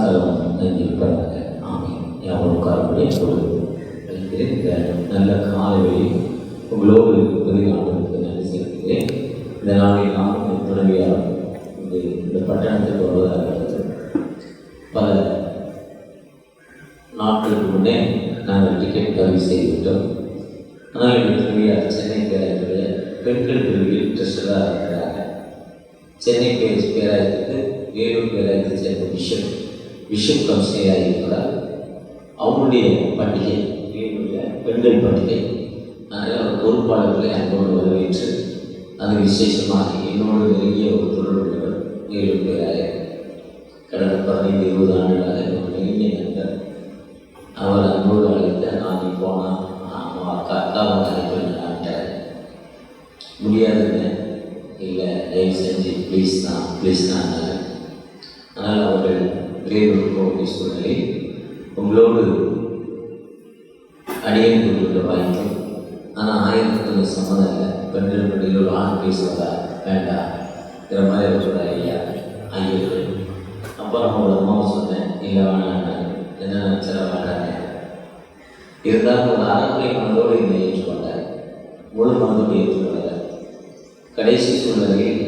சகலம் நன்றிப்பதாக ஆமீன். யாவருக்காருடைய வைக்கிறேன். இந்த நல்ல காலையில் உங்களோடு பெருநாளுக்கு நன்றி செலுத்துகிறேன். இந்த நாளில் நான் துணைவியார் இந்த பட்டணத்துக்கு வருவதாக இருந்தது. பல நாட்களுக்கு முன்னே நாங்கள் டிக்கெட் பதிவு செய்துவிட்டோம். ஆனால் எங்கள் துணைவியார் சென்னை பேராயத்துடைய பெண்கள் பிரிவில் ட்ரெஸ்டராக இருக்கிறாங்க. சென்னை பேராயத்துக்கு வேலூர் பேராயத்தை சேர்ந்த பிஷப் கமிஷனராக இருக்கிறார். அவங்களுடைய பண்டிகை வேலூரில் பெண்கள் பண்டிகை. அதனால் பொறுப்பாளர்களை அன்போடு வரவேற்று அது விசேஷமாக என்னோடு நெருங்கிய ஒரு தொடர்புகள் வேலூர் பேராயர். கடந்த 15-20 ஆண்டுகளாக என்னோட நெருங்கிய நண்பர். அவர் அன்போடு அழைத்த நான் போனால் அக்காவை அழைப்பேன் முடியாதுன்னு இல்லை, தயவு செஞ்சு ப்ளீஸ் தான். ஆனால் அவர்கள் வேலூர் போகிற சூழ்நிலை உங்களோடு அடியேன் கொண்டுள்ள வாய்ப்பு. ஆனால் ஆயிரத்துக்கு சம்மதம் இல்லை. பெண்கள் பள்ளியில் ஒரு ஆண் பேசுவதா வேண்டாம்ங்கிற மாதிரி அவரோட ஐயர்கள். அப்புறம் அவங்களோட அம்மாவை சொன்னேன், இல்லை வேணான்னாங்க. என்ன நினச்சா வேண்டாங்க. இருந்தாலும் ஒரு அறக்குறை மனதோடு என்னை ஏற்றுக்கொண்டார். முழு மனதோடு ஏற்றுக்கொண்டார். கடைசி சூழ்நிலையில்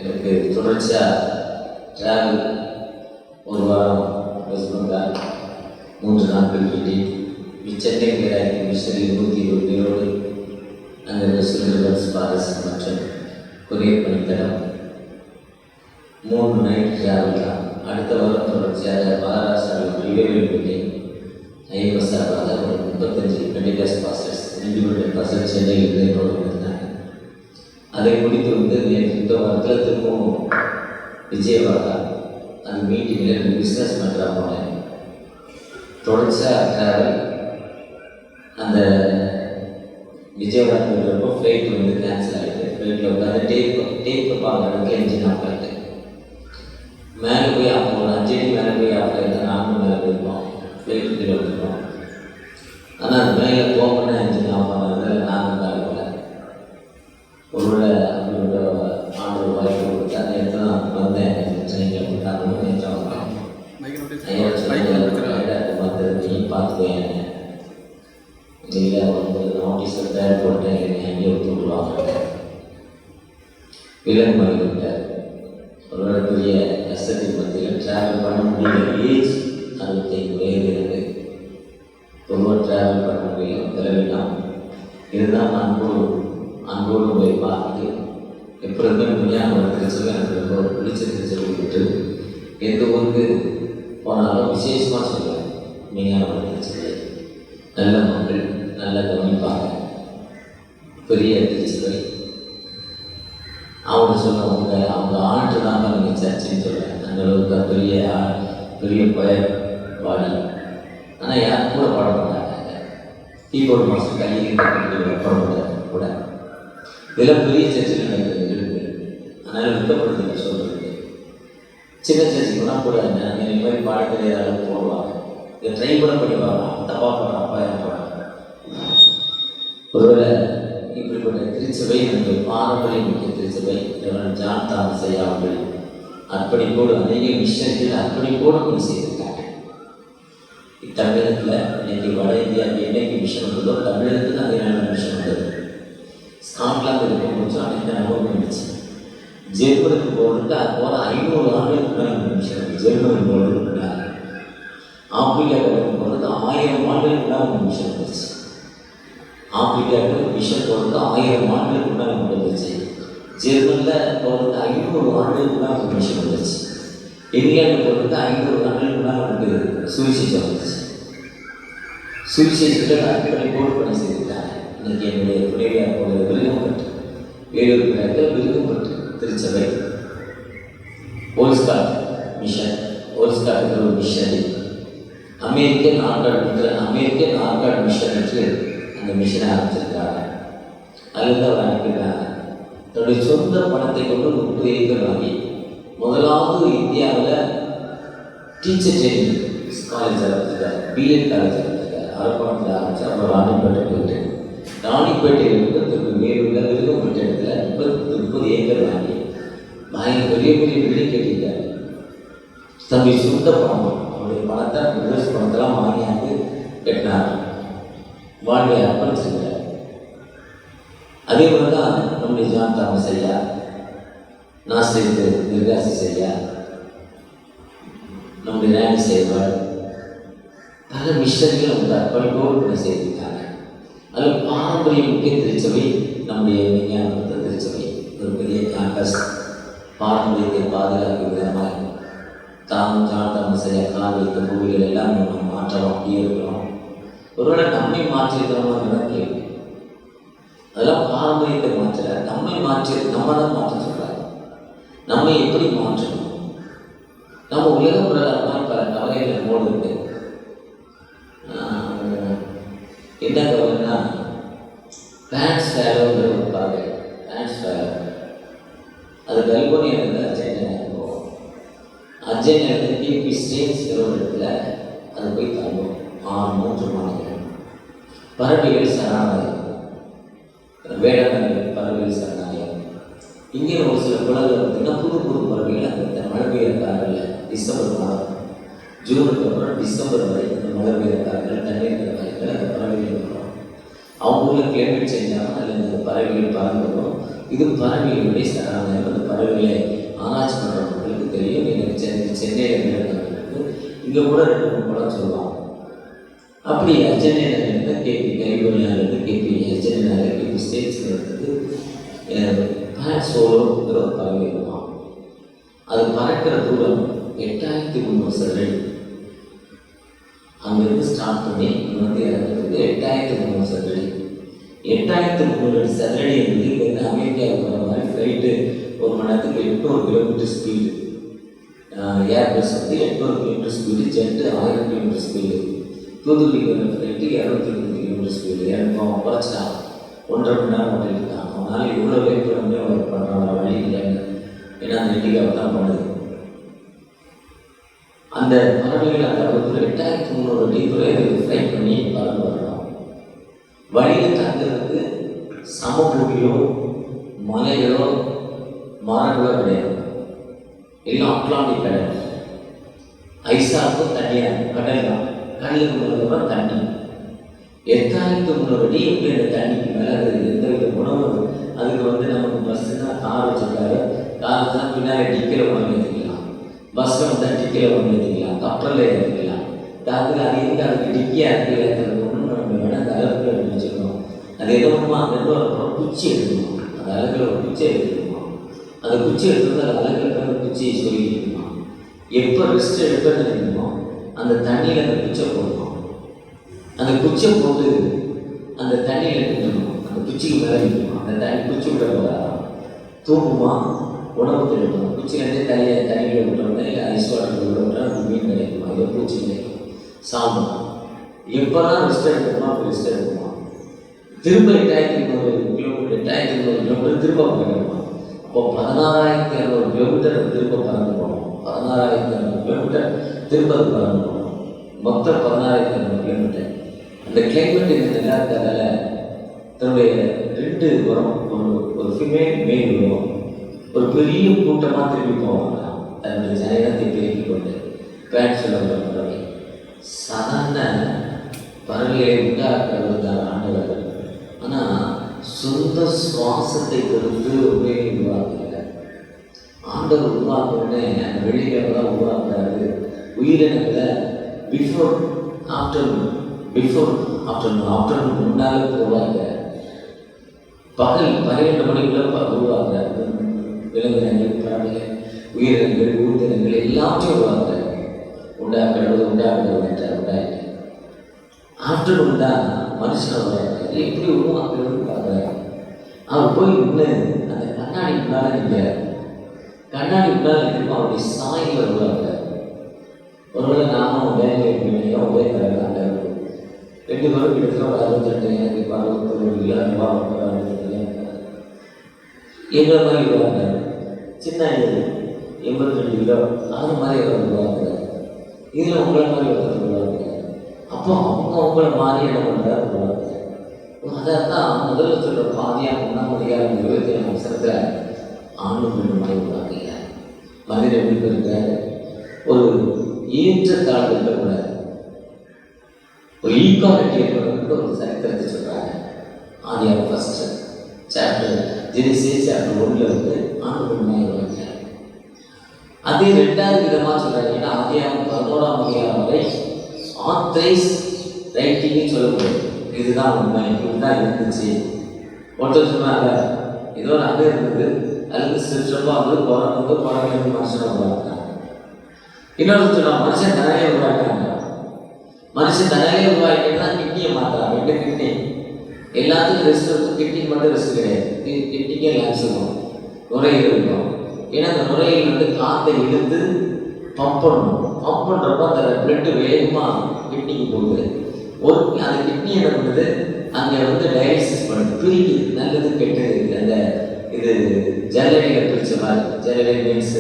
எனக்கு தொடர்ச்சியாக ட்ராவல் ஒரு வாரம் வெஸ்ட் பெங்கால் 3 நாட்கள் கிட்டி சென்னை பேராயத்தின் மிஷனரி 120 பேரோடு அங்கே சுந்தரபன்ஸ் பாரஸ் மற்றும் கொரியர் பணித்தடம் 3 நைட் ட்ராவல் தான். அடுத்த வாரம் தொடர்ச்சியாக மகாராஷ்டிராவில் ரிவேலிப்பேட்டை ஐஎம்எஸ்ஆர் ஒரு 35 பெண்டிகாஸ் பாஸ்டர்ஸ் இண்டிபெண்டன்ட் பாஸ்டர் சென்னையில் என்னோடு இருந்தாங்க. அதை முடித்து இந்த வாரத்தில் திரும்பவும் விஜயவாடா அந்த மீட்டிங்கில் பிஸ்னஸ் பண்ணுறா போனேன். தொடர்ச்சியாக ட்ராவல் அந்த விஜயவாடா போகிறப்போ ஃப்ளைட் கேன்சல் ஆகிட்டு ஃப்ளைட்டில் உட்காந்து டேப்பை பார்க்குறதுக்கு என்ஜின் ஆஃப் ஆகிட்டு மேலே போய் அவங்க ஒரு 5 அடி மேலே போய் ஆஃப் ஆகிட்டு நாங்களும் மேலே போயிருப்போம். ஃப்ளைட்டு கீழே வந்துருப்போம். ஆனால் அது மேலே போகணும்னா என்ஜின் ஆஃப் ஆகிறதுல நாங்கள் கால் போகல. ஒருவேளை அவங்களோட ஆண்டு வாய்ப்பு கொடுத்து அந்த இடத்துல நான் வந்தேன். ட்ரெயினில் கொடுத்தாங்க பார்த்துக்கோங்க. இல்லை வந்து நோட்டீஸ் தயார் போட்டேன், என்னை அங்கேயே விட்டுடுவாங்க. விலங்கு மாதிரி விட்டார். ஒருவேளை பெரிய கஷ்டத்தின் மத்தியில் ட்ராவல் பண்ண முடியல. ஏஜ் 65 வயது இருக்கு. ரொம்ப ட்ராவல் பண்ண முடியல, தலைவிலாம். இருந்தால் அன்போடு போய் பார்த்துட்டு எப்படி இருக்குன்னு எனக்கு சொல்லி எனக்கு ரொம்ப பிடிச்சிருக்கு சொல்லிவிட்டு எந்த ஊருக்கு போனாலும் விசேஷமாக சொல்லுவேன். மீனாக சொல்லி நல்ல மக்கள் நல்லா கவனிப்பாங்க. பெரிய திருச்சிவை அவங்க சொல்லுவாங்க, அவங்க ஆண்டு தான் நீங்கள் சர்ச்சின்னு சொல்லுவேன். அந்த அளவுக்கு பெரிய பெயர் பாடி. ஆனால் யாரும் கூட பாட மாட்டாங்க. கீபோர்டு மாதம் கையில் பாட மாட்டாங்க கூட. இதெல்லாம் பெரிய சர்ச்சில் நடக்கிறது. அதனால் விற்கப்படுறதுங்க சொல்கிறது. சின்ன சர்ச்சை கூட இந்த மாதிரி பாட தெரியாத அளவுக்கு போடுவாங்க. இதை ட்ரை கூட பண்ணிப்பாங்க. தப்பாக போடுற அப்பா என்ன போடுறாங்க. ஒருவேளை இப்படிப்பட்ட திருச்சபை நம்முடைய பாரம்பரிய முக்கிய திருச்சபை ஜான் தாமஸ் ஐயா அவர்கள் அர்ப்பணிப்போடு அநேக மிஷன்கள் அர்ப்பணிப்போடு கொண்டு செய்திருக்காங்க. தமிழகத்தில் இன்னைக்கு வட இந்தியாவுக்கு என்னைக்கு மிஷன் வந்ததோ தமிழகத்துக்கு அதே நல்ல மிஷன் வந்தது. ஸ்காட்லாந்து இருக்கும்போது அனைத்து அனுபவம் இருந்துச்சு. ஜெர்மனுக்கு போகிறதுக்கு அது போல 500 ஆண்டுகளுக்கு முன்னாடி மிஷன். ஜெர்மனுக்கு போகிறதுக்கு முன்னாடி ஆப்பிரிக்காவுக்கு போகிறதுக்கு 1000 ஆண்டுகளுக்கு முன்னாடி மிஷன் வந்துச்சு. ஆப்பிரிக்காவுக்கு மிஷன் போகிறதுக்கு 1000 ஆண்டுகளுக்கு முன்னாடி வந்துச்சு. ஜெர்மனில் போகிறதுக்கு 500 ஆண்டுகளுக்கு முன்னாடி மிஷன் வந்துச்சு. இந்தியாவுக்கு போகிறதுக்கு 500 ஆண்டுகளுக்கு முன்னாடி வந்து சுவிசேஷம் வந்துச்சு. சுவிசேஷத்தில் அடிப்படை பணி செய்திருக்காங்க. இன்னைக்கு என்னுடைய துணைவியார் போகிற விருகம்பட்டு வேலூர் பேராயத்தில் விருகம்பட்டு திருச்சபை ஓல்ஸ்காட் மிஷன். ஓல்ஸ்காட்டுக்கு ஒரு மிஷன் அமெரிக்க நார்காட் மிஷன் என்று அந்த மிஷனை ஆரம்பிச்சிருக்காங்க. அதுலேருந்து அவர் அனுப்பியிருக்காங்க. தன்னுடைய சொந்த பணத்தை கொண்டு 30 ஏக்கர் வாங்கி முதலாவது இந்தியாவில் டீச்சர் ட்ரைனிங் காலேஜ் ஆரம்பிச்சிருக்காரு. பிஎட் காலேஜ் ஆரம்பிச்சிருக்காரு. அரப்பணத்தில் ஆரம்பித்து அப்புறம் ராணிப்பேட்டை போயிட்டு ராணிப்பேட்டையிலிருந்து திரும்ப வேலூரில் விருகம்பட்டு இடத்துல 30 ஏக்கர் வாங்கி பயங்கர பெரிய பில்டிங் கட்டியிருக்காரு. தம்பி சொந்த பணம், அவருடைய பணத்தை பிஸ்னஸ் பணத்தெல்லாம் வாங்கியாந்து கட்டினார், வாழ்க்கையை அர்ப்பணிச்சிருக்கிறார். அதே போல தான் நம்முடைய ஜான் தாமஸ் ஐயா, நாசிரியத்து நிர்காசி ஐயா, நம்முடைய ராணி சேவாள், பல மிஷனரிகள் அவங்க அர்ப்பணிப்போடு கூட செய்திருக்காங்க. அதில் பாரம்பரிய முக்கிய திருச்சபை நம்முடைய விஞ்ஞான திருச்சபை ஒரு பெரிய கேம்பஸ், பாரம்பரியத்தை பாதுகாக்கும் விதமாக ஜான் தாமஸ் ஐயா கால் வைத்த பூவிகள் எல்லாம் நம்ம மாற்றலாம், அப்படியே இருக்கிறோம். ஒருவேளை நம்மை மாற்றிருக்கிறோமா கேள்வி. அதெல்லாம் பாரம்பரியத்தை மாற்றல, நம்மை நம்ம தான் மாற்ற சொல்றாங்க. நம்மை எப்படி மாற்றணும்? நம்ம உலக பிரகாரமாக பல கவலைகள் நம்மோடு இருக்கு. என்ன கவலைன்னா டிரான்ஸ்ஃபேரோங்கிற ஒரு கவலை. டிரான்ஸ்ஃபேரோ அது கல்போனியிலிருந்து அர்ஜென்டினா போகும். அர்ஜென்டினாவிலிருந்து டிபி ஸ்டேட்ஸ்கிற ஒரு இடத்துல அது போய் தங்கும். 3 மாதங்கள் பறவைகள் சரணாலயம், வேடங்கள் பறவைகள் சரணாலயம். இங்கே ஒரு சில குளங்கள் பார்த்தீங்கன்னா புது புது பறவைகள் அந்த மழை பெய்கிற காலங்களில் டிசம்பர் மாதம், ஜூனுக்கு அப்புறம் டிசம்பர் வரை இந்த மழை பெய்கிற காலங்கள், தண்ணீர் காலங்கள் அந்த பறவைகள் வரும். அவங்க ஊரில் கிளைமேட் சேஞ்ச் ஆகும், அதில் இந்த பறவைகள் பறந்து வரும். இது பறவைகளுடைய சரணாலயம். அந்த பறவைகளை ஆராய்ச்சி பண்ணுறவங்களுக்கு தெரியும். எனக்கு சென்னையில் இருக்கு, இங்கே கூட 2-3 படம் சொல்லுவாங்க. அப்படி அர்ஜென்டினாவிலிருந்து கேபி, கலிபோர்னியாவிலிருந்து கேபி, அர்ஜென்டினாவில் கேபி ஸ்டேட்ஸில் இருக்குது சோலோங்கிற ஒரு பறவை இருக்கும். அது பறக்கிற தூரம் 8300 சதுரடி. அங்கேருந்து ஸ்டார்ட் பண்ணி இங்கே வந்து இறங்குறது 8300 சதுரடி. 8300 சதுரடி வந்து இங்கேருந்து அமெரிக்காவுக்கு போகிற மாதிரி ஃப்ளைட்டு 1 மணி நேரத்துக்கு 800 கிலோமீட்டர் ஸ்பீடு. ஏர்பஸ் வந்து 800 kilometre speed, jet 1000 kilometre speed, தூத்துக்குடிக்கு வர ஃப்ளைட்டு 220 கிலோமீட்டர் ஸ்பீடு. எனக்கு குறைச்சா 1.5 மணி நேரம் ஓட்டிருக்கான். அவனால் இவ்வளோ லேட் பண்ணி ஒர்க் பண்ணுறாங்க, வழி இல்லைன்னு. ஏன்னா அந்த இண்டிகாவை தான் பண்ணுது. அந்த பறவைகள் அந்த அளவுக்கு 8300 அடி தூரம் ஃப்ளைட் பண்ணி பறந்து வரணும். வழியில் தங்குறதுக்கு சமபூமியோ மலைகளோ மரங்களோ கிடையாது, எல்லாம் அட்லாண்டிக் கடல். ஐசாக்கும் தண்ணியாக கடல் தான். கடலுக்கு மேலே தண்ணி 8300 அடி. எப்படி அந்த தண்ணிக்கு மேலே அது எந்த வித உணவு, அதுக்கு வந்து நமக்கு பஸ்ஸுனா கார் வச்சுருக்காரு, கார் தான் பின்னாடி டிக்கில் உணவு ஏற்றிக்கலாம், பஸ்ஸில் வந்தால் டிக்கில் உணவு ஏற்றிக்கலாம், கப்பலில் ஏற்றிக்கலாம். அதுக்கு அது எங்கே அதுக்கு டிக்கியாக இருக்குது ஏற்றுறது ஒன்றும் நம்ம வேணால் அந்த அளவுக்கு அப்படின்னு வச்சுக்கணும். அது எதுவுமா அந்த அப்புறம் குச்சி எடுக்கணும், அந்த அழகில் ஒரு குச்சி எடுத்துக்கணும். அந்த குச்சி எடுத்துருந்து அந்த அழகில் குச்சியை சொல்லிக்கணுமா. எப்போ ரெஸ்ட் எடுக்க நினைக்கணுமோ அந்த தண்ணியில் அந்த குச்சை போடணும். அந்த குச்சை போட்டு அந்த தண்ணியில் நிற்கணும், அந்த குச்சிக்கு மேலே நிற்கணும். அந்த தண்ணி குச்சி விட போகிறாராம், தூங்குமா, உணவு கிடைக்கணும். குச்சிலேருந்தே தண்ணியில் விட்டோம்னா இல்லை ஐஸ் வாட்டர் விட விட்டால் அந்த மீன் கிடைக்குமா, இதை பூச்சி கிடைக்கும், சாப்பிடும். எப்போல்லாம் ரெஸ்ட் எடுக்கணுமா அப்போ ரெஸ்ட் எடுக்கணுமா. திரும்ப 8300 கிலோமீட்டர் 8300 கிலோமீட்டர் திரும்ப பறக்கணுமா. அப்போ 16200 கிலோமீட்டர் திரும்ப பறந்து போகணும். 16200 கிலோமீட்டர் திரும்ப பறந்து போகணும். மொத்தம் 16200 கிலோமீட்டர். அந்த கிளைமேட் இந்த நல்லா இருக்கிறதால தன்னுடைய 2 வரும், ஒரு ஃபிமேல் மேல் வரும், ஒரு பெரிய கூட்டமாக திரும்பி போவாங்க. தன்னுடைய ஜனத்தை பெருக்கிக் கொண்டு பேண்ட் சொல்ல பறவை சாதாரண பறவைகளை உண்டாக்குறது தான் ஆண்டவர். ஆனால் சொந்த சுவாசத்தை கொடுத்து உருவாக்கல. ஆண்டவர் உருவாக்குறே அந்த வெள்ளிக்கிழமை தான் உருவாக்குறாரு. உயிரினங்களை பிஃபோர் ஆஃப்டர்நூன் முன்னாலே உருவாக்க, பகல் 12 மணிக்குள்ள உருவாக்குறாரு. விலங்கினங்கள், பிராணிகள், உயிரினங்கள், ஊர்தினங்கள் எல்லாத்தையும் உருவாக்குறாரு. உண்டாக்குறது உண்டாயிட்டு ஆஃப்டர்நூன் தான் மனுஷன் உருவாக்குறாரு. எப்படி உருவாக்குறதுன்னு பார்க்குறாரு. அவர் போய் நின்று அந்த கண்ணாடி முன்னால் நிற்கிறார். கண்ணாடி முன்னால் நிற்கும் அவருடைய சாயலை உருவாக்குறாரு. ஒருவேளை நானும் வேலை எப்படியோ ஒரே கரெக்டாக 2 பேரும் கிட்டத்தட்ட ஒரு 62 எனக்கு 61 இல்லை 62 எங்களை மாதிரி உருவாக்குறாரு. சின்ன 82 கிலோ அது மாதிரி அவர் உருவாக்குறாரு. இதில் உங்களை மாதிரி ஒருத்தர் உருவாக்குறாரு. அப்போ அவங்கள மாதிரி என்ன பண்ணுறாரு உருவாக்குறாரு. அதான் முதல்ல சொல்கிற பாதியாக 1ஆம் அதிகாரம் 27 அவசரத்தில் ஆணும் பெண்ணும் மாதிரி உருவாக்குறாரு. மனிதர் எப்படி இருக்காரு, ஒரு ஏற்றத்தாழ்வு இருக்கக்கூடாது, ஒரு ஈக்குவாலிட்டி இருக்கணும்னு ஒரு சரித்திரத்தை சொல்றாங்க. ஆதியாகமம் ஃபர்ஸ்ட் சாப்டர் ஜெனிசிஸ் சாப்டர் 1ல் வந்து ஆண்டு பெண்மையாக வருவாங்க. அதே ரெண்டாவது விதமாக சொல்றாங்க. ஏன்னா ஆதியாகமம் 11ஆம் அதிகாரம் வரை ஆத்தரைஸ் ரைட்டிங்னு சொல்லக்கூடாது. இதுதான் உண்மை, இப்படிதான் இருந்துச்சு. ஒருத்தர் சொன்னாங்க ஏதோ அங்கே இருந்தது அல்லது சிறுசப்பா வந்து பிறகு மனுஷனை உருவாக்கினாங்க. இன்னொரு சொன்னா மனுஷன் தனியே உருவாக்கினாங்க. மனுஷன் தனியே உருவாக்கினா கிட்னியை மாற்றாங்க. 2 கிட்னி எல்லாத்துக்கும் ரெஸ்ட் இருக்கும், கிட்னிக்கு மட்டும் ரெஸ்ட் கிடையாது. கிட்னிக்கே லங்ஸ் இருக்கும், நுரையீரல் இருக்கும். ஏன்னா அந்த நுரையீரல் வந்து காற்றை இழுத்து பம்ப் பண்ணணும். பம்ப் பண்ணுறப்போ அந்த பிளட்டு வேகமாக கிட்னிக்கு போகுது. அந்த கிட்னி என்ன பண்ணுது, அங்கே வந்து டயாலிசிஸ் பண்ணுது, பிரிக்குது, நல்லது கெட்டது. அந்த இது ஜல்லடையில் பிரித்த மாதிரி, ஜல்லடை மீன்ஸ்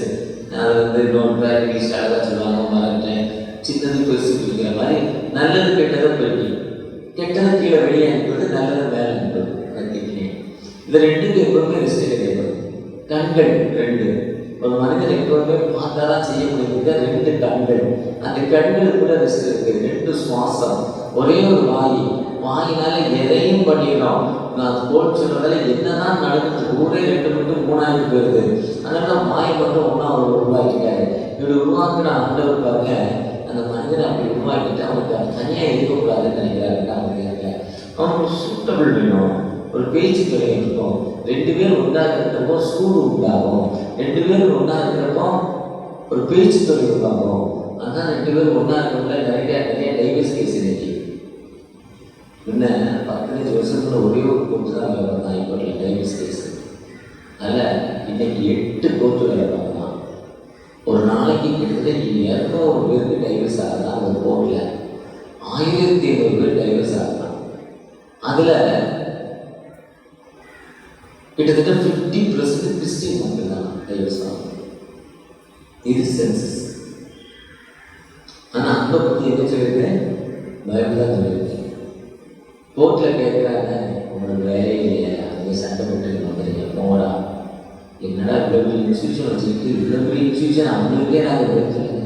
அது வந்து இன்னொரு பேர் இங்கிலீஷ் அழகாக சொல்லுவாங்க, மறந்துட்டேன், சின்னது பெருசு பிரிக்கிற மாதிரி நல்லது கெட்டதை பிரிக்கி, கெட்டதை கீழே வெளியே அனுப்புறது, நல்லதை மேலே அனுப்புறது. அந்த கிட்னி இந்த ரெண்டுக்கு எப்பவுமே ரெஸ்ட் கிடையாது. கண்கள் 2, ஒரு மனிதன் எப்பவுமே பார்த்தாதான் செய்ய முடியுது 2 கண்கள். அந்த கண்களுக்கு கூட ரெஸ்ட் இருக்கு. 2 சுவாசம், ஒரே ஒரு வாயினால எதையும் பண்ணிடுறோம். நான் கோல் சொல்றதால என்னதான் நடக்குது, ஊரே 2 மட்டும் 3 போயிருது. அதனால வாயை மட்டும் ஒன்றா அவர் உருவாக்கிட்டாரு. இப்படி உருவாக்கின ஆண்டவர் பாருங்க, அந்த மனிதனை அப்படி உருவாக்கிட்டு அவனுக்கு தனியாக இருக்கக்கூடாதுன்னு நினைக்கிறாரு. அவனுக்கு சூட்டபிள் வேணும், ஒரு பேச்சு துறை இருக்கும். 2 பேர் ஒன்றாக இருக்கிறப்போ சூடு உண்டாகும். 2 பேர் ஒன்றாக இருக்கிறப்போ ஒரு பேச்சு துறை உருவாகும். ஆனால் 2 பேர் ஒன்றாக இருக்கிறப்ப நிறைய டைவர்ஸ் கேஸ் இன்னைக்கு. முன்ன 15 வருஷத்துல ஒரே ஒரு கோர்ட்டு தான் வேலை பார்த்தான் ஹைகோர்ட்டில் டைவர்ஸ் கேஸ். அதில் இன்னைக்கு 8 கோர்ட்டு வேலை பார்க்கலாம். ஒரு நாளைக்கு கிட்டத்தட்ட 200 பேருக்கு டைவர்ஸ் ஆகலாம். ஒரு கோர்ட்டில் 1500 பேர் டைவர்ஸ் ஆகலாம். அதில் கிட்டத்தட்ட 50% கிறிஸ்டின் மக்கள் தான் டைவர்ஸ் ஆகும். இது சென்சஸ். ஆனால் அங்கே பற்றி என்ன சொல்லியிருக்கேன், பைபிள் தான் சொல்லியிருக்கேன். கோர்ட்டில் கேட்குறாங்க, உங்களுக்கு வேலையே இல்லையா, அங்கே சண்டை போட்டு வந்துடுங்க, போங்கடா. என்னடா இவ்வளோ பெரிய இன்ஸ்டியூஷன் வச்சுக்கிட்டு, இவ்வளோ பெரிய இன்ஸ்டியூஷன் அவங்களுக்கே நாங்கள் எடுத்துருங்க,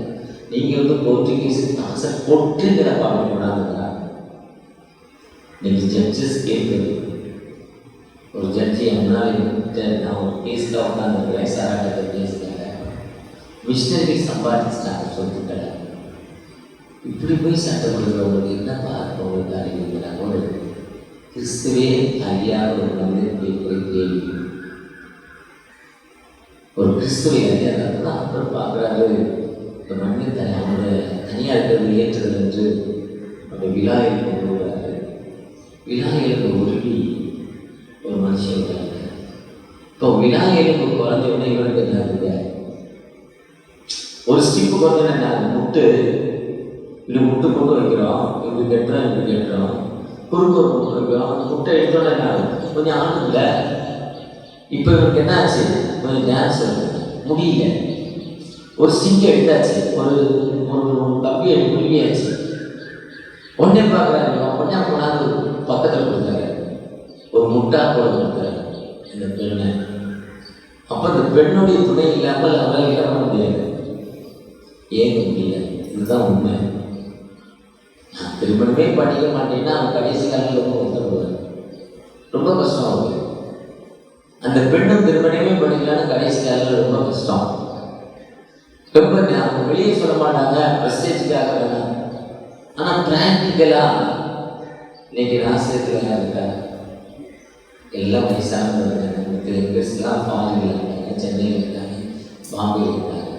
நீங்கள் வந்து கோர்ட்டு கேஸு காசை கொட்டுங்கிற பார்க்க கூடாதுங்களா? நீங்கள் ஜட்ஜஸ் கேட்குறது. ஒரு ஜட்ஜி முன்னாடி நான் ஒரு கேஸில் உட்காந்து வயசாராட்ட கேஸுக்காக மிஷினரி சம்பாதிச்சிட்டாங்க சொல்லிட்டு, இப்படி போய் சண்டை கொடுக்குறவங்களுக்கு என்ன பார்க்கவங்களுக்கு அறிவிக்கிறாங்க. ஒரு கிறிஸ்துவே அறியாத ஒரு மனிதனுடைய போய் கேள்வி, ஒரு கிறிஸ்துவை அறியாத அப்புறம் பார்க்குறாரு. இந்த மனிதன் அவனோட தனியாக இருக்கிறது ஏற்றுதல் என்று அந்த விழாவில் கொண்டு வராரு. விழாயலுக்கு உருவி ஒரு மனுஷன் விட்டாங்க. இப்போ விழாயலுக்கு குறைஞ்ச உடனே இவனுக்கு என்ன இருக்கு, ஒரு ஸ்டிப்பு குறைஞ்ச என்ன முட்டு, இப்படி முட்டு கொண்டு வைக்கிறோம், இப்படி கட்டுறோம், குறுக்கு ஒரு முட்டு வைக்கிறோம். அந்த முட்டை எடுத்தோட என்ன கொஞ்சம் ஆனதில்ல. இப்போ இவருக்கு என்ன ஆச்சு, கொஞ்சம் டான்ஸ் முடியல. ஒரு ஸ்டிக்கை எடுத்தாச்சு, ஒரு கம்பியை முடியாச்சு. ஒன்னே பார்க்குறாங்க, ஒன்னே போனாது பக்கத்தில் கொடுத்தாரு, ஒரு முட்டா போட கொடுத்தாரு இந்த பெண்ணை. அப்போ இந்த பெண்ணுடைய துணை இல்லாமல் அவரால் இல்லாம முடியாது, ஏங்க முடியல. இதுதான் உண்மை. திருமணமே பண்ணிக்க மாட்டேன்னா அவன் கடைசி காலத்தில் ரொம்ப வருத்தப்படுவார், ரொம்ப கஷ்டம் ஆகுது. அந்த பெண்ணும் திருமணமே பண்ணிக்கலான்னு கடைசி காலத்தில் ரொம்ப கஷ்டம். ரொம்ப அவங்க வெளியே சொல்ல மாட்டாங்க, ப்ரெஸ்டேஜுக்காக வேணாம். ஆனால் ப்ராக்டிக்கலாக இன்னைக்கு நாசத்தில் இருக்கா, எல்லாம் வயசானவங்க இருக்காங்க, யங்கர்ஸ்லாம் ஃபாரின்ல இருக்காங்க, சென்னையில் இருக்காங்க, பாம்பேயில் இருக்காங்க.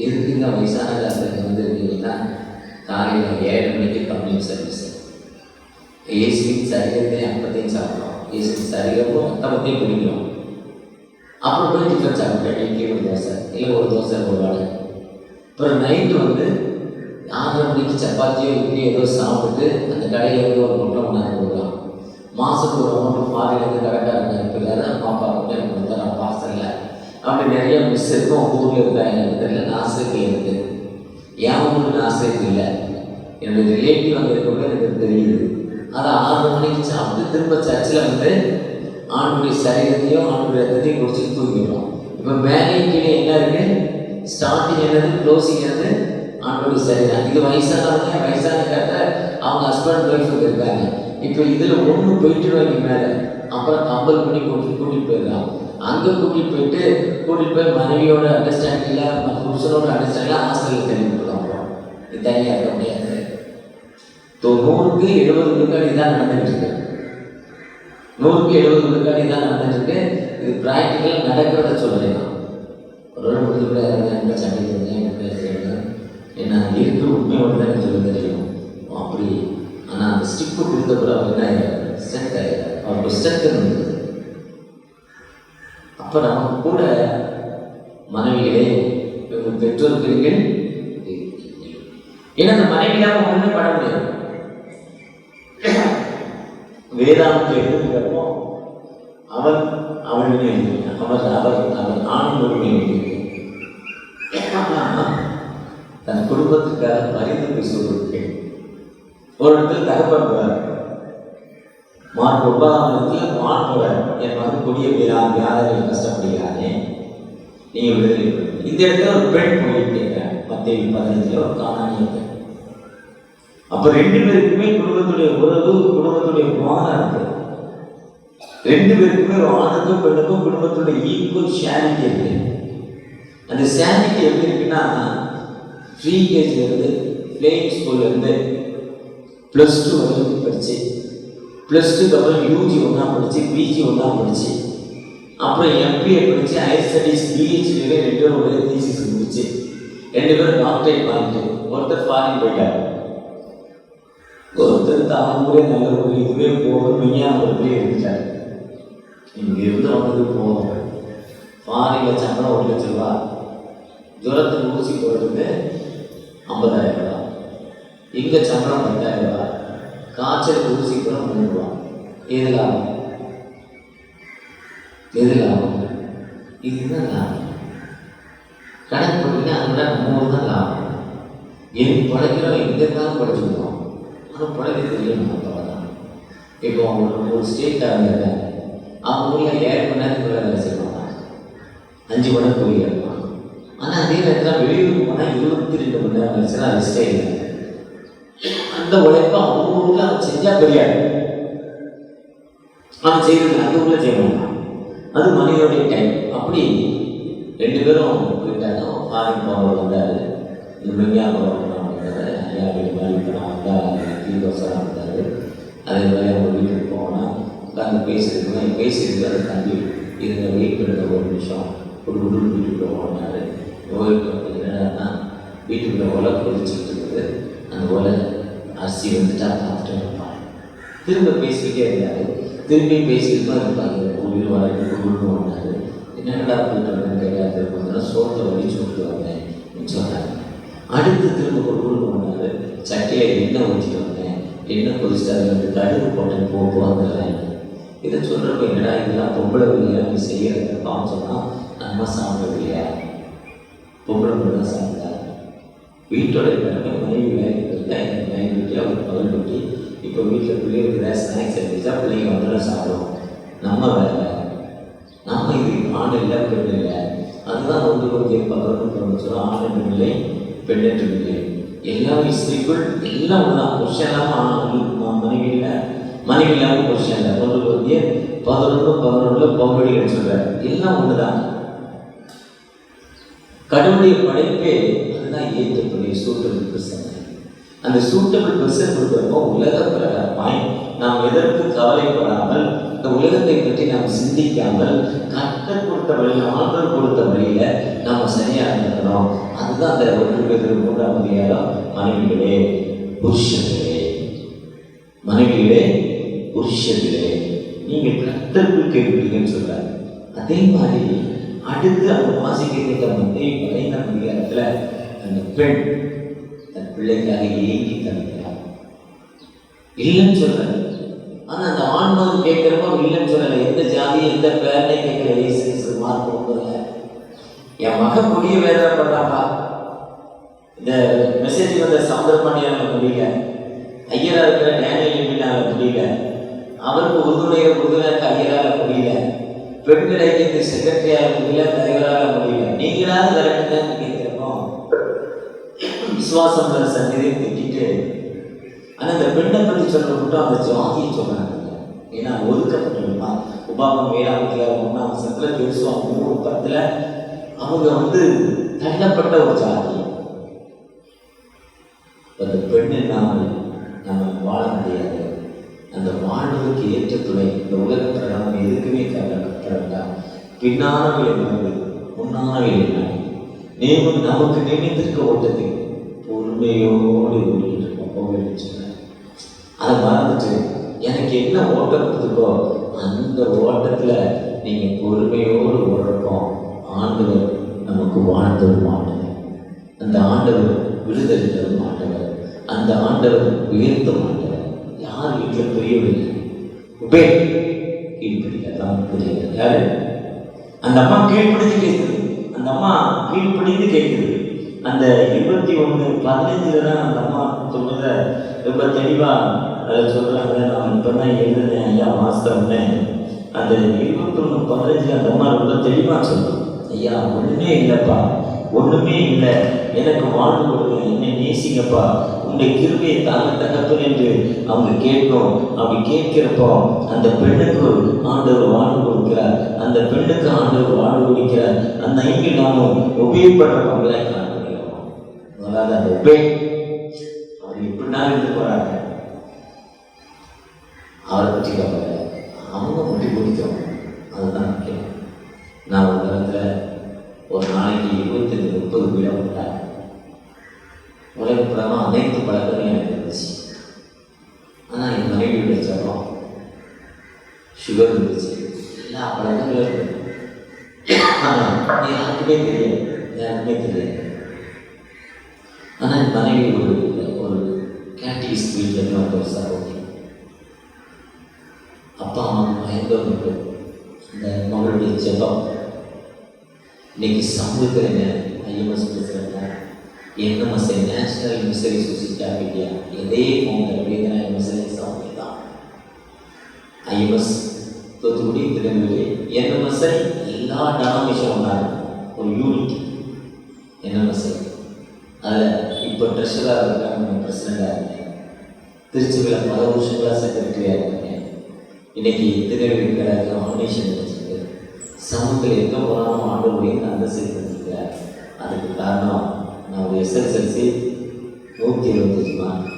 எதுக்குங்க வயசான காலத்துக்கு வந்து இருக்கீங்கன்னா, காலையில் 7 மணிக்கு கம்ப்ளீட் சர்வீஸ், ஏசிக்கு சரிகத்தை அப்பத்தையும் சாப்பிட்றோம், ஏசிக்கு சரிகப்போ அப்பத்தையும் குடிக்கிறோம். அப்புறம் போய் டிஃபன் சாப்பிட்றேன், இட்லி ஒரு தோசை, இல்லை ஒரு தோசை ஒரு வாழை. அப்புறம் நைட்டு வந்து 6 மணிக்கு சப்பாத்தியோ இட்லியோ ஏதோ சாப்பிட்டு அந்த கடையில் ஏதோ ஒரு முட்டை ஒன்றாந்து கொடுக்கலாம். மாதத்துக்கு ஒரு அமௌண்ட்டு ஃபாரின்லேருந்து கரெக்டாக இருக்காரு, அம்மா அப்பா மட்டும் எனக்கு கொடுத்தாரு பார்சலில். அப்படி நிறைய மிஸ் இருக்கும். ஊரில் இருக்கா எனக்கு தெரியல, நாசுக்கு இருக்குது. என் ஊருக்கு நாசுக்கு இல்லை, என்னுடைய ரிலேட்டிவ் அங்கே இருக்கவங்க எனக்கு தெரியுது. அதை 6 மணிக்கு சாப்பிட்டு திரும்ப சர்ச்சில் வந்து ஆணுடைய சரீரத்தையும் ஆணுடைய ரத்தத்தையும் குடிச்சிட்டு தூங்கிடுவோம். இப்போ மேலே கீழே என்ன இருக்குது, ஸ்டார்டிங் என்னது, க்ளோசிங் என்னது, ஆண்டோடு சரிதான். இது வயசானவங்க, வயசான கட்ட அவங்க ஹஸ்பண்ட் ஒய்ஃபுக்கு இருக்காங்க. இப்போ இதில் ஒன்று போயிட்டு வாங்கி மேலே, அப்புறம் கம்பல் பண்ணி கூட்டிகிட்டு போயிடலாம். அங்கே கூட்டிகிட்டு போய் மனைவியோட அண்டர்ஸ்டாண்டிங்கில் புருஷனோட அண்டர்ஸ்டாண்டிங்கில் ஹாஸ்டலில் தள்ளி விட்டுருக்காங்க. இது தனியாக இருக்க முடியாது. 100க்கு 70 விழுக்காடு தான் நடந்துகிட்டு இருக்கு. 100க்கு 70 விழுக்காடு தான் நடந்துட்டு இருக்கு. இது ப்ராக்டிக்கலாக நடக்கிறத சொல்கிறேன். ஒரு முடிவு கூட என்ன சண்டை என்ன இருக்கிற உண்மையோடு தான் எனக்கு சொல்ல தெரியும். அப்படி ஆனால் அந்த ஸ்டிப்பு கொடுத்த கூட அவர் என்ன ஸ்ட்ரென்த் ஆகிடார். அவருக்கு ஸ்ட்ரென்த் இருந்தது. அப்போ நம்ம கூட மனைவிகளே இவங்க பெற்றோர்கள், ஏன்னா அந்த மனைவி இல்லாமல் ஒன்றுமே பண்ண முடியாது. வேதாந்தத்தை எழுதுகிறப்போ அவர் அவளுமே அவர் ஆணும் உரிமை தன் குடும்பத்துக்காக மறித்து பேசுவதற்கு ஒரு இடத்துல தகப்பன் மார்க் 9 மான் போல என் மகன் கொடிய வியாதிகள் கஷ்டப்படுகிறானே நீங்கள் விடுதலை. இந்த இடத்துல ஒரு பெண் போயிட்டு கேட்கிறேன். மத்தேயு 15 ஒரு கானானிய பெண். அப்ப 2 பேருக்குமே குடும்பத்துடைய உறவு, குடும்பத்துடைய மானம் இருக்கு. 2 பேருக்குமே ஒரு ஆணுக்கும் பெண்ணுக்கும் குடும்பத்துடைய ஈக்குவல் ஷேரிட்டி இருக்கு. அந்த ஷேரிட்டி எப்படி இருக்குன்னா, ப்ரீ கேஜிலேருந்து பிளேயிங் ஸ்கூல்லேருந்து +2 வரைக்கும் படிச்சு, +2க்கு அப்புறம் யூஜி ஒன்றா படிச்சு, பிஜி ஒன்றா படிச்சு, அப்புறம் எம்பிஏ படிச்சு, ஹையர் ஸ்டடீஸ் பிஹெச்டியில 2 பேரும் ஒரே தீசிஸ் முடிச்சு, 2 பேரும் டாக்டரேட் வாங்கிட்டு, ஒருத்தர் ஃபாரின் போயிட்டார், ஒருத்தர் தான் ஊரே நல்ல ஒரு இதுவே போகும் விஞ்ஞான ஒருத்தரே இருந்துட்டார். இங்கே இருந்து வந்தது போகும். ஃபாரின்ல சம்பளம் 1 லட்சம் ரூபா, ஜுரத்துக்கு ஊசி போடுறதுக்கு 50,000 ரூபா, இங்கே சம்பளம் 10,000 ரூபா, காய்ச்சலுக்கு ஊசி கூட 3 ரூபா. எது லாபம்? இதுதான் லாபம். கணக்கு பண்ணிங்கன்னா அதோட 3 தான் லாபம். என் படைக்கிறோம், எங்கே இருந்தாலும் படிச்சுக்கிறோம், ஆனால் படைக்க தெரியும். அவ்வளோதான். இப்போ ஒரு ஸ்டேட்டாக இருக்காங்க, அவங்க ஊரில் 7 மணி நேரத்துக்குள்ள வேலை செய்வாங்க, 5 மணி நேரம் கூலி இருப்பாங்க. ஆனால் அதே நேரத்தில் வெளியூருக்கு போனால் 22 மணி நேரம் வச்சுன்னா ரெஸ்டே இல்லை. அந்த உழைப்பை அவங்க ஊரில் அவன் செஞ்சால் பெரியாது, அவன் செய்யறது அந்த ஊரில் செய்வாங்க. அது மனிதனுடைய டைம். அப்படி 2 பேரும் போயிட்டாங்க. ஃபாரின் பவர் வந்தார், இந்த விஞ்ஞான பவர் வந்தார், ஐயா வீடு மாதிரி வந்தால் தீவிரசாக வந்தார். அதே மாதிரி அவங்க வீட்டுக்கு போனால் உட்காந்து பேசியிருக்கோம். அது தம்பி இதில் வெயிட் பண்ணுற 1 நிமிஷம் வீட்டுக்குள்ளே போனார். என்னன்னா வீட்டுக்குள்ளே ஒலை கொதிச்சுட்டு இருக்குது. அந்த ஒலை அரிசி வந்துட்டா பார்த்துட்டு இருப்பாங்க. திரும்ப பேசிக்கிட்டே இருந்தார். திரும்பி பேசிட்டு இருப்பாங்க. உயிர் வரைக்கும் குழுன்னு வந்தார். என்னடா போயிட்டு கேட்காது இருப்பாங்க. சோத்தை வடிச்சு விட்டு வந்தேன் சொன்னாங்க. அடுத்து திரும்ப குழுன்னு வந்தார். சட்டையில் எண்ணெய் ஊற்றிட்டு வந்தேன், எண்ணெய் கொதிச்சுட்டு அதில் 2 கடுகு போட்டேன், போட்டு வந்துடுறேன். இதை சொல்கிறப்ப என்னடா இதெல்லாம் பொம்பளை இல்லையா நீ செய்யறதுப்பான்னு சொன்னால், நம்ம சாப்பிட்றது இல்லையா, பொம்பளை தான் சாப்பிட்டா. வீட்டோட கிழமை மனைவி வேலைக்கு போயிருந்தா, எனக்கு நைட் ரொட்டி, அவருக்கு பகல் ரொட்டி. இப்போ வீட்டில் பிள்ளைகளுக்கு ஏதாவது ஸ்நாக்ஸ் எடுத்துச்சா பிள்ளைங்க வந்து சாப்பிடுவோம். நம்ம வேலை, நம்ம இது ஆண் இல்லை பெண் இல்லை. அதுதான் ஒன்று கொஞ்சம் 11 சொல்லுவோம். ஆண் என்று இல்லை, பெண் என்று இல்லை, எல்லாம் இஸ்திரிக்குள் எல்லாம் ஒன்று தான். புருஷன் இல்லாமல் மனைவி இல்லை, மனைவி இல்லாமல் புருஷன் இல்லை. 1 கொஞ்சம் 11 பௌர்வடிகள் சொல்கிறார். எல்லாம் ஒன்று தான். கடவுளுடைய படைப்பே அதுதான் ஏற்றக்கூடிய சூட்டபிள் பெர்சன். அந்த சூட்டபிள் பெர்சன் கொடுக்குறப்போ உலக பிரகாரமாய் நாம் எதற்கு கவலைப்படாமல், இந்த உலகத்தை பற்றி நாம் சிந்திக்காமல், கர்த்தர் கொடுத்த வழியில், ஆண்டவர் கொடுத்த வழியில நாம் சரியாக இருக்கணும். அதுதான் அந்த 1 பேதுரு 3ஆம் அதிகாரம். மனைவிகளே புருஷர்களே நீங்கள் கர்த்தருக்குள் கேட்பீங்கன்னு சொல்றாரு. அதே மாதிரி அடுத்து அந்த வாசிக்க மத்திய 15ஆம் அதிகாரத்தில் அந்த பெண் தன் பிள்ளைக்காக ஏங்கி தவிக்கிறார். இல்லைன்னு சொல்றாரு. ஆனால் அந்த ஆண்மகன் கேட்கிறப்போ இல்லைன்னு சொல்லலை. எந்த ஜாதி எந்த பேரனை கேட்கல. ஏசு மார்க் 9 என் மகன் முடிய வேதனைப்படுறாப்பா. இந்த மெசேஜ் வந்த சமுதிரபாண்டியால முடியல, ஐயரா இருக்கிற டேனியல் எம்பினால முடியல, அவருக்கு உறுதுணையாக ஐயரால முடியல, பெண்கள் ஐக்கியத்தை செக்ரட்டரியாக முடியல, தலைவராக முடியல. நீங்களாவது கரெக்டுதான் கேட்கிறோம். விசுவாசம் சந்ததியை திட்டிட்டு. ஆனால் இந்த பெண்ணை பற்றி சொல்றப்பட்டு அந்த ஜாதியை சொல்றாங்க. ஏன்னா ஒதுக்கப்பட்டிருமா உபாகம் 7ஆம் அதிகாரம் 1ஆம் வசனத்துல பேசுவாங்க. 3:10 அவங்க தள்ளப்பட்ட ஒரு ஜாதி. அந்த பெண் இல்லாமல் நம்ம வாழ முடியாது. அந்த வாழ்வுக்கு ஏற்ற துணை இந்த உலகத்தில் நம்ம எதுக்குமே கட்டப்பட பின்னானவை என்பது முன்னானவை என்ன நமக்கு நினைத்திருக்க ஓட்டத்தை பொறுமையோடு ஓடிட்டு இருக்கோம். அதை மறந்துட்டு எனக்கு என்ன ஓட்டம் கொடுத்துக்கோ அந்த ஓட்டத்தில் நீங்கள் பொறுமையோடு ஓடுறப்போ ஆண்டவர் நமக்கு வாழ்ந்தது மாட்டவர். அந்த ஆண்டவர் விடுதலை தரும் மாட்டவர். அந்த ஆண்டவர் உயர்த்த மாட்டவர். யார் வீட்டில் பெரியவில்லை உபே கீழ்படிதான் புரியல. யாரு அந்த அம்மா கீழ்படிஞ்சு கேட்குது. அந்த அம்மா கீழ்படிந்து கேட்குது. அந்த 21:15 தான் அந்த அம்மா சொன்னதை ரொம்ப தெளிவாக அதை சொல்கிறாங்க. நான் இப்போ தான் எழுதுனேன் ஐயா மாஸ்டர்னு. அந்த 21:15 அந்த அம்மா ரொம்ப தெளிவாக சொல்லுவோம். ஐயா ஒன்றுமே இல்லைப்பா, ஒன்றுமே இல்லை, எனக்கு வாழ்வு கொடுங்க, என்னை நேசிங்கப்பா, உங்களுடைய கிருபையை தாங்க தகப்பன் என்று அவங்க கேட்கும். அப்படி கேட்கிறப்போ அந்த பெண்ணுக்கு ஆண்டவர் வாழ்வு கொடுக்கிறார். அந்த பெண்ணுக்கு ஆண்டவர் வாழ்வு கொடுக்கிறார். அந்த ஐந்து நாமும் உபயோகப்படுற பங்களாய் காண முடியும். அதாவது அந்த அவர் எப்படின்னா இருந்து போறாங்க. அவரை பற்றி கவலை அவங்க முட்டி பிடிக்கும். அதுதான் முக்கியம். நான் ஒரு காலத்தில் ஒரு நாளைக்கு 25-30 கிலோமீட்டர் உலகப்புறமாக அனைத்து பழக்கமும் எனக்கு இருந்துச்சு. ஆனால் என் மனைவியுடைய ஜபம், சுகர் இருந்துச்சு, எல்லா பழக்கங்களும் இருந்தது. ஆனால் யாருக்குமே தெரியாது. ஆனால் என் மனைவி ஒரு கேட்டகிஸ்ட் வீட்டில் ஒரு சகோதரி. அப்பா அம்மா பயந்தவர்கள் இந்த மகளுடைய ஜபம் இன்னைக்கு சமூகத்தில் என்ன ஐஎம்எஸ் பேசுகிறாங்க, NMSI national missionary society of India இதே ஃபவுண்டர் வேதனா மிஷனரி சமூக தான். ஐஎம்எஸ் தூத்துக்குடி, திருநெல்வேலி, என்எம்எஸ்ஐ எல்லா டாமினேஷன் ஒன்றாங்க ஒரு யூனிட் என்எம்எஸ்ஐ. அதில் இப்போ ட்ரெஷராக இருக்காங்க, பிரசிடண்டாக இருக்கேன். திருச்சியில் பல வருஷங்களாக செக்ரட்டரியாக இருக்கேன். இன்னைக்கு திருநெல்வேலி கடற்கரை ஆர்கனைசேஷன் வச்சுருக்கு. சமூகத்தில் எங்கே போனாலும் ஆண்டவரையும் அந்த சேர்த்து வச்சுருக்கேன். அதுக்கு காரணம் நான் ஒரு SSLC 175 மார்க்.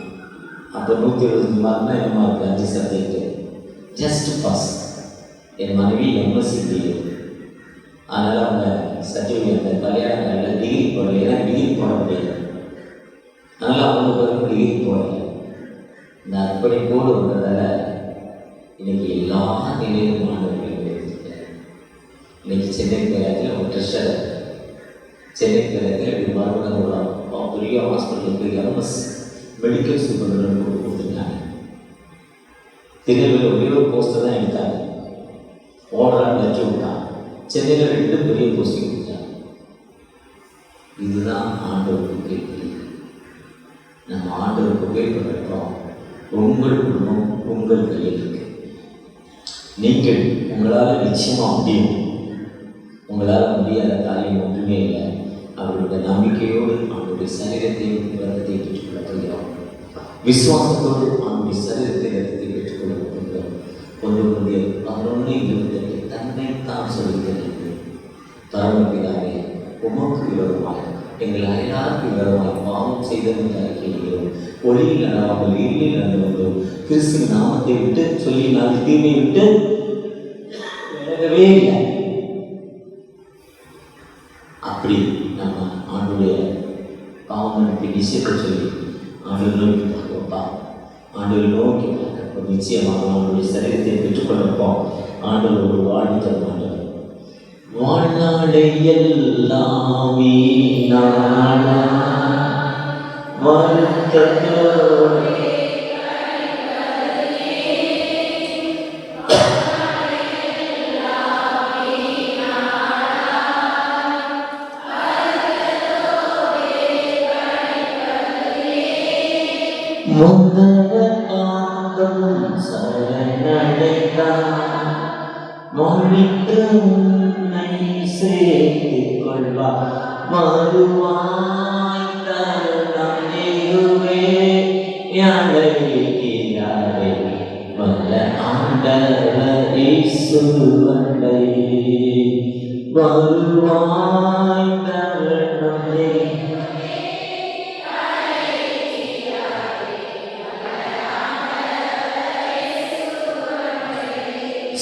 அப்போ 175 மார்க்னா என்ன மார்க்? 5 subject just pass. என் மனைவி MSc BA. அதனால் அவங்க சர்டிஃபிகேட் கல்யாணம் டிகிரி போடல. ஏன்னா டிகிரி போட முடியாது. அதனால் அவங்க பிறகு டிகிரி போடலை. இந்த அர்ப்பணிப்போடு வந்ததால் இன்னைக்கு எல்லா நிலையிலும் ஆண்டவர்கள் இருக்கிறார். இன்னைக்கு சென்னை பேராக்கில் ஒரு ட்ரெஷரர், சென்னை பேராக்கில் இப்படி மறுபடியும் பெரிய ஹாஸ்பிட்டலுக்கு எம்எஸ் மெடிக்கல் சூப்பர்டன் கொடுத்துருக்காங்க. திருநெல்வேலியில் ஒரே ஒரு போஸ்ட்டை தான் எடுத்தாங்க. ஓடரான்னு வச்சு விட்டாங்க. சென்னையில் 2 பெரிய போஸ்டிங் கொடுத்தாங்க. இதுதான் ஆண்டவருக்கு கேட்குது. நம்ம ஆண்டவருக்கு உபயோகப்படுறோம். உங்கள் குடும்பம் உங்கள் கையில் இருக்கு. நீங்கள் உங்களால் நிச்சயமாக முடியும். உங்களால் முடியாத காரியம் ஒன்றுமே இல்லை. அவருடைய நம்பிக்கையோடு அவருடைய சரீரத்தையும் ரத்தத்தை பெற்றுக்கொள்ள போகிறோம். விசுவாசத்தோடு அவருடைய சரீரத்தை ரத்தத்தை பெற்றுக்கொள்ள போகிறோம். 1 தன்னைத்தான் சொல்லுகிறது. பரமபிதாவே, உமக்கு விரோதமாக எங்கள் அயலாருக்கு விரோதமாக பாவம் செய்தது அறிக்கையிலும் ஒளியில் நடவாமல் இருளில் நடந்து வந்தோம். கிறிஸ்துவின் நாமத்தை விட்டு சொல்லி நாங்கள் தீமை விட்டு விலகவே இல்லை. அப்படி நம்ம ஆண்டுடைய பாவமன்னிப்பு விஷயத்தை சொல்லி ஆண்டு நோக்கி பார்க்கப்பா, ஆண்டு நோக்கி பார்க்கப்போ நிச்சயமாக ஆண்டுடைய சரீரத்தை பெற்றுக்கொள்ளப்போம். ஆண்டு ஒரு வாழ்வு தருமாண்டவர் வாழ்நாளை எல்லாமே வருத்தத்தோடு முந்தர பாதம் சரணடைந்தான் மொழித்து உன்னை சேர்த்துக் கொள்வார். மறுவாய் தருணம் அழைக்கிறாரே வல்ல ஆண்டவர் இயேசு அண்டை வருவாய் தருணமே.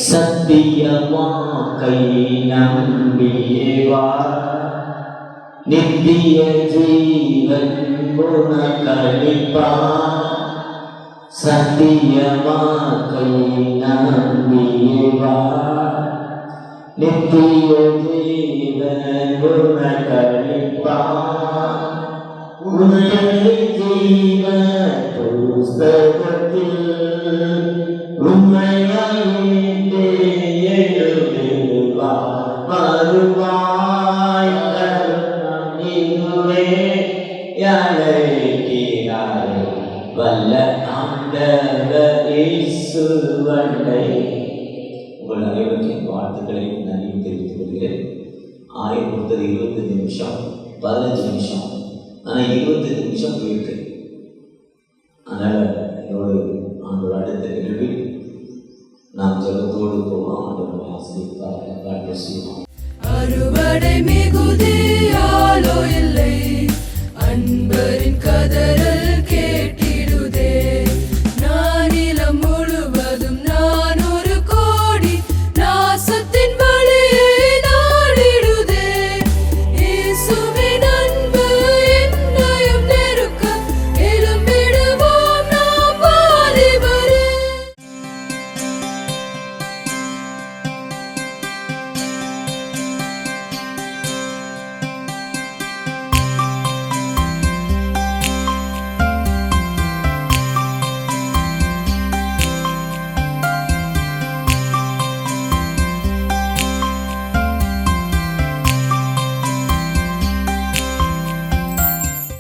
சத்தியவாக்கை நம்பியேவா நித்திய ஜீவன் குணக்களிப்பா. சத்தியவாக்கை நம்பியேவா நித்திய ஜீவன் குணக்களிப்பா. உன்னை ஜீவ புஸ்தகத்தில் உண்மையாயிட்டே எழுதுவா. வருவாய் தருணம் இதுவே அழைக்கிறாரே வல்ல ஆண்டவர் இயேசு அண்டை. உங்கள் அனைவருக்கும் வாழ்த்துக்களை நன்றி தெரிவித்துக் கொள்கிறேன். ஆய்வு கொடுத்தது 25 நிமிஷம், 15 நிமிஷம், ஆனால் 25 நிமிஷம் போயிருக்கு. அதனால் என்னோட ஆண்டோட அடுத்த நிகழ்வில் நாம் ஜெபத்தோடு போவோம். ஆண்டவரை ஆசீர்வதிப்பார். அறுவடை மிகுதி